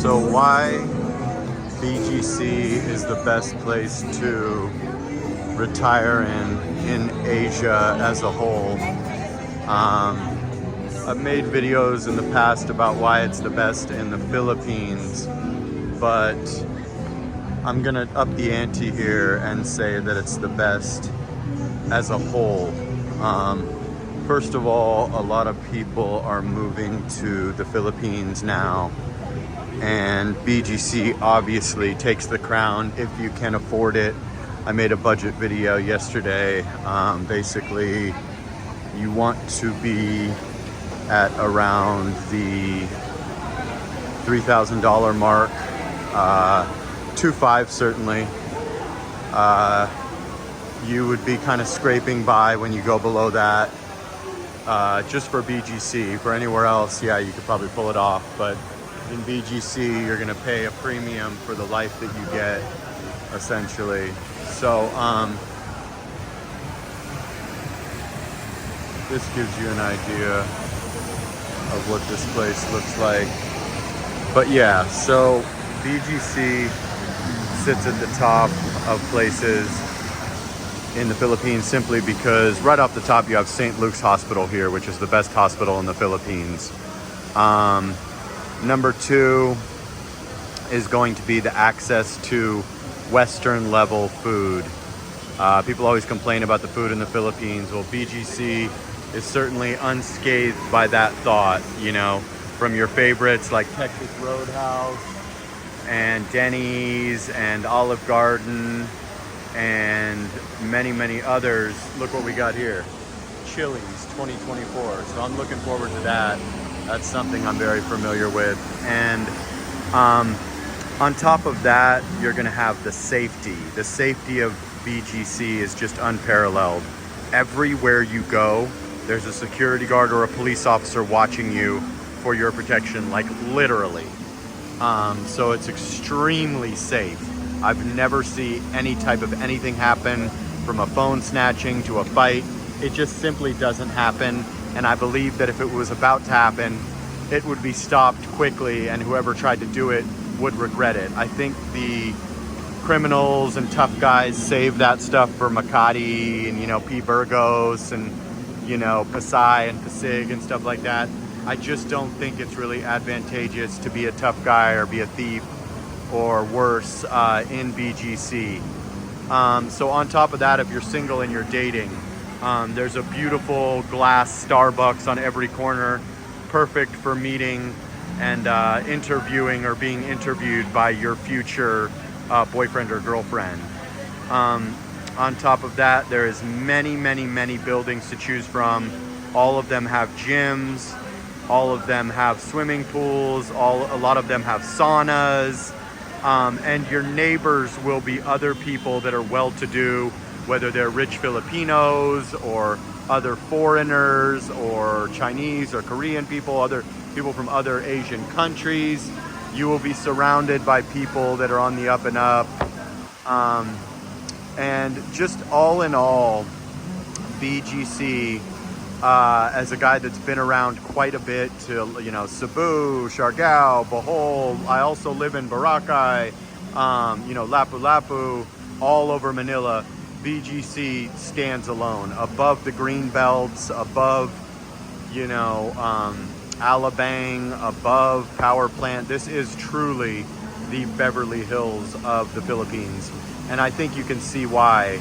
So why BGC is the best place to retire in Asia as a whole. I've made videos in the past about why it's the best in the Philippines, but I'm gonna up the ante here and say that it's the best as a whole. First of all, a lot of people are moving to the Philippines now, and BGC obviously takes the crown if you can afford it. I made a budget video yesterday. Basically, you want to be at around the $3,000 mark, 2.5 certainly. You would be kind of scraping by when you go below that, just for BGC. For anywhere else, yeah, you could probably pull it off, but in BGC, you're gonna pay a premium for the life that you get, essentially. So, this gives you an idea of what this place looks like. But yeah, so BGC sits at the top of places in the Philippines simply because right off the top you have St. Luke's Hospital here, which is the best hospital in the Philippines. Number two is going to be the access to Western level food. People always complain about the food in the Philippines. Well, BGC is certainly unscathed by that thought, you know, from your favorites like Texas Roadhouse and Denny's and Olive Garden and many others. Look what we got here, Chili's 2024. So I'm looking forward to that. That's something I'm very familiar with. And on top of that, you're gonna have the safety. The safety of BGC is just unparalleled. Everywhere you go, there's a security guard or a police officer watching you for your protection, like literally. So it's extremely safe. I've never seen any type of anything happen, from a phone snatching to a fight. It just simply doesn't happen. And I believe that if it was about to happen, it would be stopped quickly, and whoever tried to do it would regret it. I think the criminals and tough guys save that stuff for Makati and, you know, P. Burgos and, you know, Pasay and Pasig and stuff like that. I just don't think it's really advantageous to be a tough guy or be a thief or worse in BGC. So on top of that, if you're single and you're dating, there's a beautiful glass Starbucks on every corner, perfect for meeting and interviewing or being interviewed by your future boyfriend or girlfriend. On top of that, there is many buildings to choose from. All of them have gyms. All of them have swimming pools. A lot of them have saunas. And your neighbors will be other people that are well-to-do, whether they're rich Filipinos or other foreigners or Chinese or Korean people, other people from other Asian countries. You will be surrounded by people that are on the up and up. And just all in all, BGC, as a guy that's been around quite a bit to, you know, Cebu, Siargao, Bohol. I also live in Boracay, you know, Lapu-Lapu, all over Manila. BGC stands alone above the green belts, above, you know, Alabang, above power plant. This is truly the Beverly Hills of the Philippines. And I think you can see why,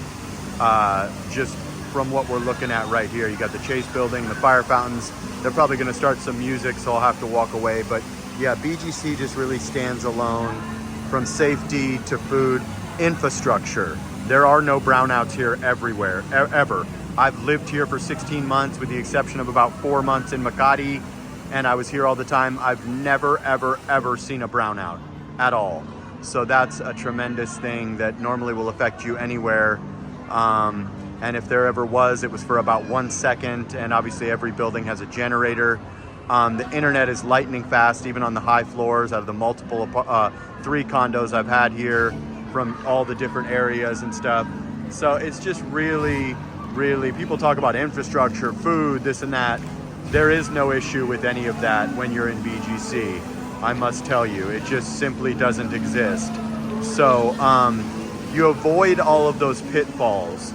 just from what we're looking at right here. You got the Chase building, the fire fountains. They're probably gonna start some music, so I'll have to walk away. But yeah, BGC just really stands alone, from safety to food, infrastructure. There are no brownouts here everywhere, ever. I've lived here for 16 months with the exception of about 4 months in Makati, and I was here all the time. I've never, ever seen a brownout at all. So that's a tremendous thing that normally will affect you anywhere. And if there ever was, it was for about 1 second, and obviously every building has a generator. The internet is lightning fast, even on the high floors. Out of the multiple 3 condos I've had here from all the different areas and stuff. So it's just really, people talk about infrastructure, food, this and that. There is no issue with any of that when you're in BGC. I must tell you. It just simply doesn't exist. So you avoid all of those pitfalls.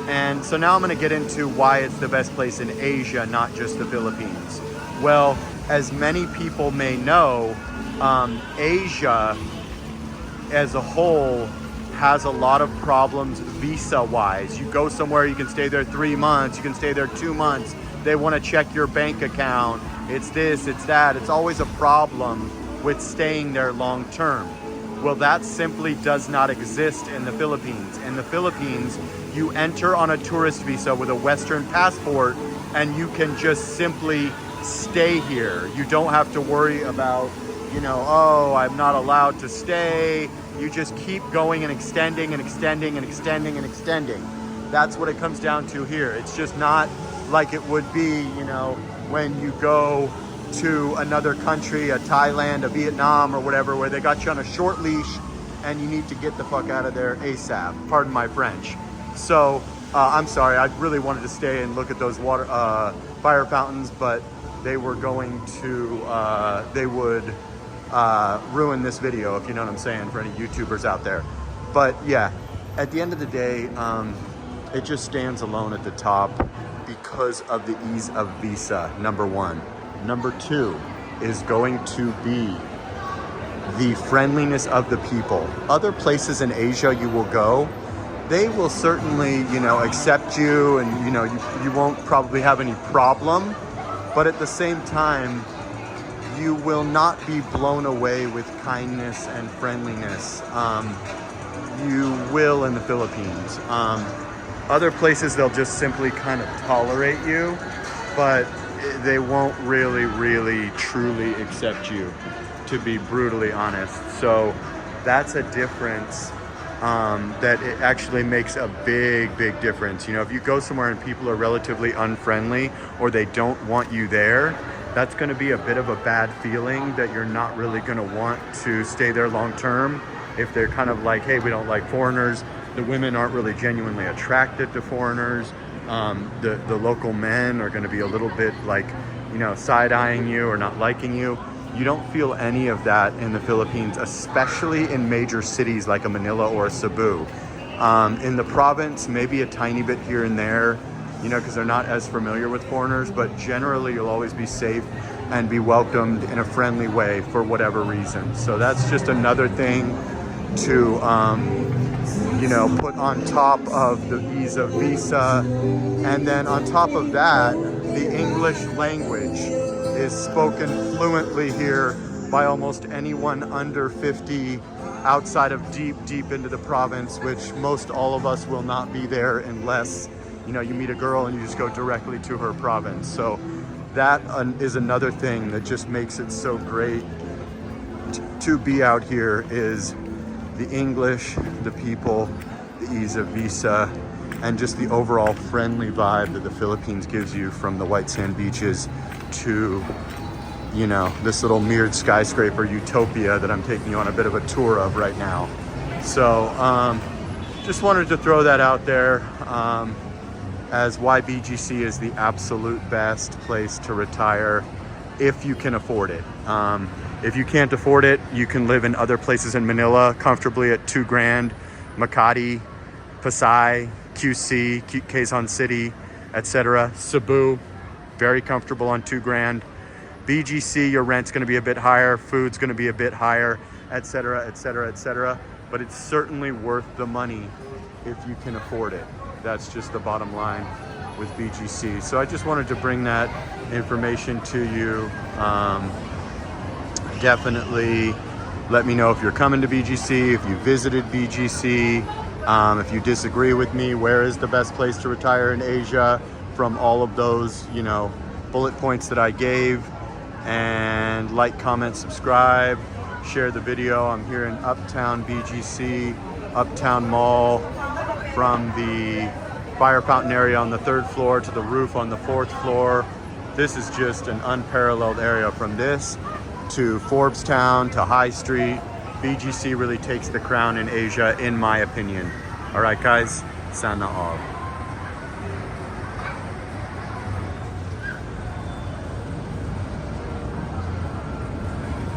And so now I'm going to get into why it's the best place in Asia, not just the Philippines. Well, as many people may know, Asia as a whole has a lot of problems visa-wise. You go somewhere, you can stay there 3 months, you can stay there 2 months. They want to check your bank account. It's this, it's that. It's always a problem with staying there long term. Well, that simply does not exist in the Philippines. In the Philippines, you enter on a tourist visa with a Western passport and you can just simply stay here. You don't have to worry about, you know, oh, I'm not allowed to stay. You just keep going and extending and extending and extending and extending. That's what it comes down to here. It's just not like it would be, you know, when you go to another country, a Thailand, a Vietnam or whatever, where they got you on a short leash and you need to get the fuck out of there ASAP. Pardon my French. So I'm sorry, I really wanted to stay and look at those water fire fountains, but they were going to, they would ruin this video, if you know what I'm saying, for any YouTubers out there. But yeah, at the end of the day, it just stands alone at the top because of the ease of visa, number one. Number two is going to be the friendliness of the people. Other places in Asia you will go, they will certainly, you know, accept you and, you know, you won't probably have any problem. But at the same time, you will not be blown away with kindness and friendliness. You will in the Philippines. Other places, they'll just simply kind of tolerate you, but they won't really, truly accept you, to be brutally honest. So that's a difference that it actually makes a big difference. You know, if you go somewhere and people are relatively unfriendly or they don't want you there, that's going to be a bit of a bad feeling that you're not really going to want to stay there long term. If they're kind of like, hey, we don't like foreigners, the women aren't really genuinely attracted to foreigners, the local men are going to be a little bit like, you know, side-eyeing you or not liking you. You don't feel any of that in the Philippines, especially in major cities like a Manila or a Cebu. In the province, maybe a tiny bit here and there, you know, because they're not as familiar with foreigners, but generally you'll always be safe and be welcomed in a friendly way for whatever reason. So that's just another thing to, you know, put on top of the visa. And then on top of that, the English language is spoken fluently here by almost anyone under 50 outside of deep into the province, which most all of us will not be there unless, you know, you meet a girl and you just go directly to her province. So that is another thing that just makes it so great to be out here, is the English, the people, the ease of visa, and just the overall friendly vibe that the Philippines gives you, from the white sand beaches to, you know, this little mirrored skyscraper utopia that I'm taking you on a bit of a tour of right now. So just wanted to throw that out there as why BGC is the absolute best place to retire if you can afford it. If you can't afford it, you can live in other places in Manila comfortably at $2 grand, Makati, Pasay, QC, Quezon City, etc. Cebu, very comfortable on $2 grand. BGC, your rent's going to be a bit higher, food's going to be a bit higher, etc., etc., etc. But it's certainly worth the money if you can afford it. That's just the bottom line with BGC. So I just wanted to bring that information to you. Definitely let me know if you're coming to BGC, if you visited BGC, if you disagree with me, where is the best place to retire in Asia from all of those, you know, bullet points that I gave. And like, comment, subscribe, share the video. I'm here in Uptown BGC, Uptown Mall, from the fire fountain area on the 3rd floor to the roof on the 4th floor. This is just an unparalleled area. From this to Forbestown to High Street, BGC really takes the crown in Asia, in my opinion. All right, guys, sana all.